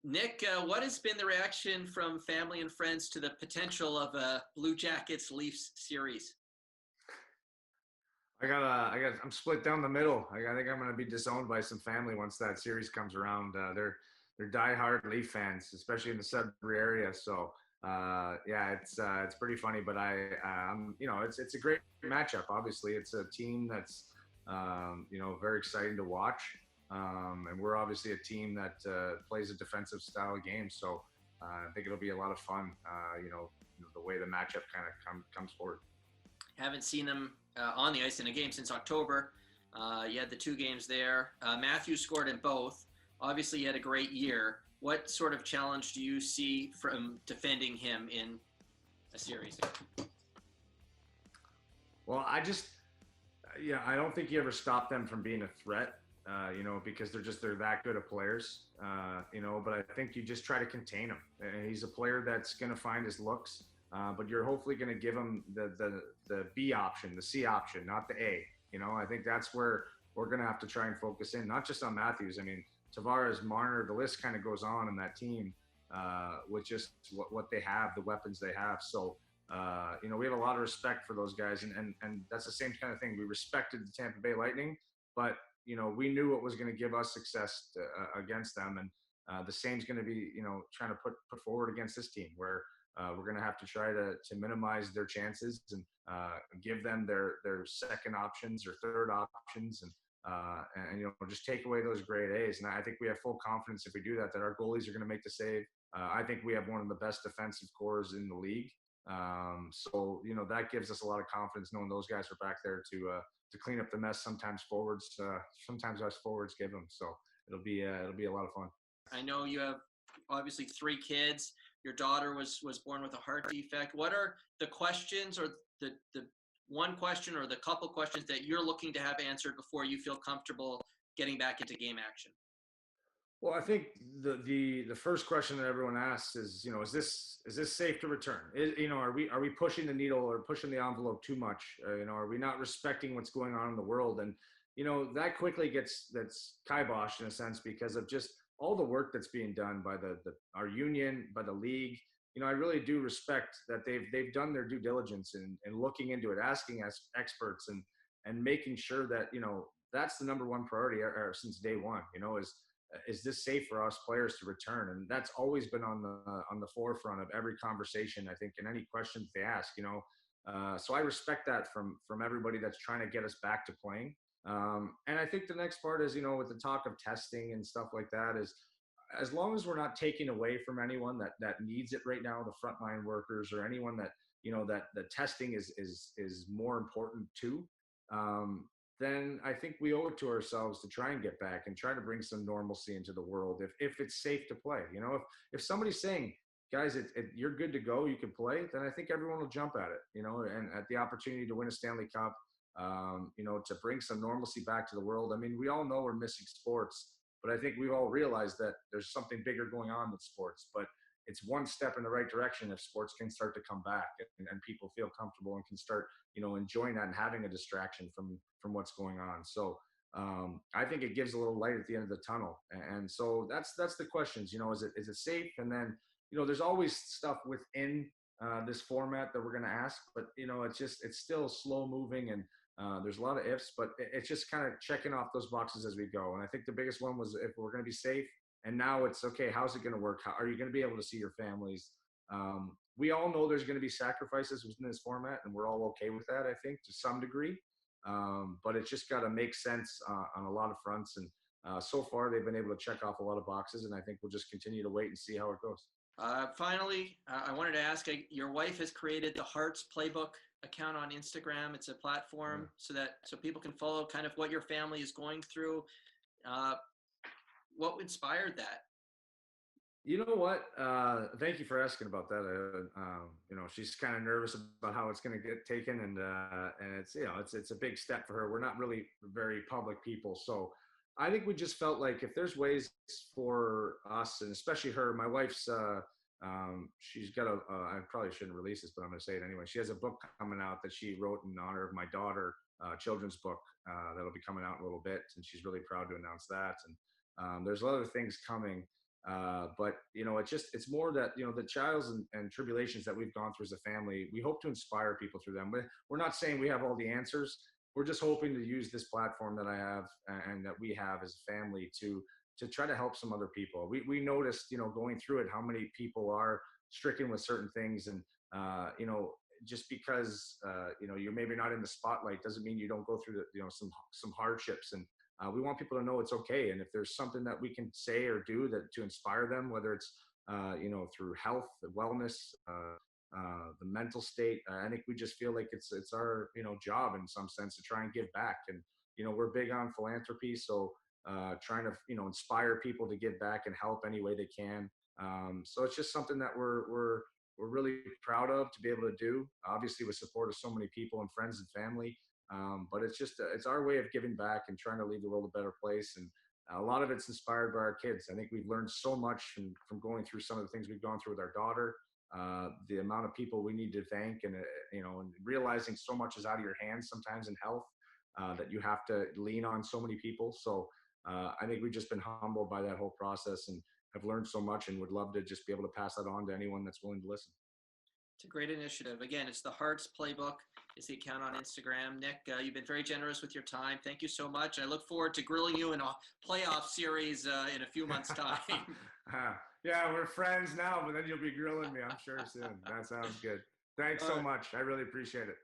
Nick, what has been the reaction from family and friends to the potential of a Blue Jackets Leafs series? I'm split down the middle. I think I'm going to be disowned by some family once that series comes around. They're diehard Leaf fans, especially in the Sudbury area. So yeah, it's pretty funny. But it's a great matchup. Obviously, it's a team that's very exciting to watch, and we're obviously a team that plays a defensive style of game. So I think it'll be a lot of fun. The way the matchup kind of comes forward. Haven't seen them on the ice in a game since October. You had the two games there. Matthews scored in both. Obviously, he had a great year. What sort of challenge do you see from defending him in a series? Well, I don't think you ever stop them from being a threat, because they're that good of players, but I think you just try to contain him. And he's a player that's going to find his looks, but you're hopefully going to give him the B option, the C option, not the A. I think that's where we're going to have to try and focus in, not just on Matthews. I mean, Tavares, Marner, the list kind of goes on in that team, with just what they have, the weapons they have. So, we have a lot of respect for those guys, and that's the same kind of thing. We respected the Tampa Bay Lightning, but we knew what was going to give us success against them, and the same's going to be trying to put forward against this team, where we're going to have to try to minimize their chances and give them their second options or third options, and just take away those grade A's. And I think we have full confidence if we do that our goalies are going to make the save. I think we have one of the best defensive cores in the league. That gives us a lot of confidence knowing those guys are back there to clean up the mess. Sometimes us forwards give them. So it'll be a lot of fun. I know you have obviously 3 kids. Your daughter was born with a heart defect. What are the questions, or the one question or the couple questions that you're looking to have answered before you feel comfortable getting back into game action? Well, I think the first question that everyone asks is, is this safe to return? Are we pushing the needle or pushing the envelope too much? Are we not respecting what's going on in the world? And that quickly that's kiboshed in a sense because of just all the work that's being done by our union, by the league. I really do respect that they've done their due diligence in looking into it, asking us experts and making sure that that's the number one priority since day one. Is this safe for us players to return? And that's always been on the forefront of every conversation, I think, and any questions they ask. So I respect that from everybody that's trying to get us back to playing. And I think the next part is, with the talk of testing and stuff like that, is as long as we're not taking away from anyone that needs it right now, the frontline workers or anyone that that the testing is more important too. Then I think we owe it to ourselves to try and get back and try to bring some normalcy into the world if it's safe to play. If somebody's saying, guys, you're good to go, you can play, then I think everyone will jump at it, and at the opportunity to win a Stanley Cup, to bring some normalcy back to the world. I mean, we all know we're missing sports, but I think we've all realized that there's something bigger going on with sports. But it's one step in the right direction if sports can start to come back and people feel comfortable and can start, enjoying that and having a distraction from what's going on. So I think it gives a little light at the end of the tunnel. And so that's the questions, is it safe? And then, there's always stuff within this format that we're going to ask, but it's still slow moving and there's a lot of ifs, but it's just kind of checking off those boxes as we go. And I think the biggest one was if we're going to be safe. And now it's okay. How's it going to work? How are you going to be able to see your families? We all know there's going to be sacrifices within this format, and we're all okay with that, I think, to some degree. But it's just got to make sense on a lot of fronts. And so far, they've been able to check off a lot of boxes, and I think we'll just continue to wait and see how it goes. Finally, I wanted to ask, your wife has created the Hearts Playbook account on Instagram. It's a platform so people can follow kind of what your family is going through. What inspired that? You know what? Thank you for asking about that. She's kind of nervous about how it's going to get taken, and it's a big step for her. We're not really very public people, so I think we just felt like if there's ways for us, and especially her, my wife's, she's got I probably shouldn't release this, but I'm going to say it anyway. She has a book coming out that she wrote in honor of my daughter, children's book that'll be coming out in a little bit, and she's really proud to announce that. And there's other things coming But it's more that the trials and tribulations that we've gone through as a family, we hope to inspire people through them. We're not saying we have all the answers. We're just hoping to use this platform that I have and that we have as a family to try to help some other people. We noticed, going through it, how many people are stricken with certain things, and just because you're maybe not in the spotlight doesn't mean you don't go through some hardships. And we want people to know it's okay. And if there's something that we can say or do to inspire them, whether it's through health, wellness, the mental state, I think we just feel like it's our job in some sense to try and give back. And we're big on philanthropy, so trying to inspire people to give back and help any way they can. So it's just something that we're really proud of to be able to do, obviously with support of so many people and friends and family. But it's our way of giving back and trying to leave the world a better place. And a lot of it's inspired by our kids. I think we've learned so much from going through some of the things we've gone through with our daughter, the amount of people we need to thank, and and realizing so much is out of your hands sometimes in health, that you have to lean on so many people. So I think we've just been humbled by that whole process and have learned so much, and would love to just be able to pass that on to anyone that's willing to listen. It's a great initiative. Again, it's the Hearts Playbook. It's the account on Instagram. Nick, you've been very generous with your time. Thank you so much. I look forward to grilling you in a playoff series in a few months' time. Yeah, we're friends now, but then you'll be grilling me, I'm sure, soon. That sounds good. Thanks so much. I really appreciate it.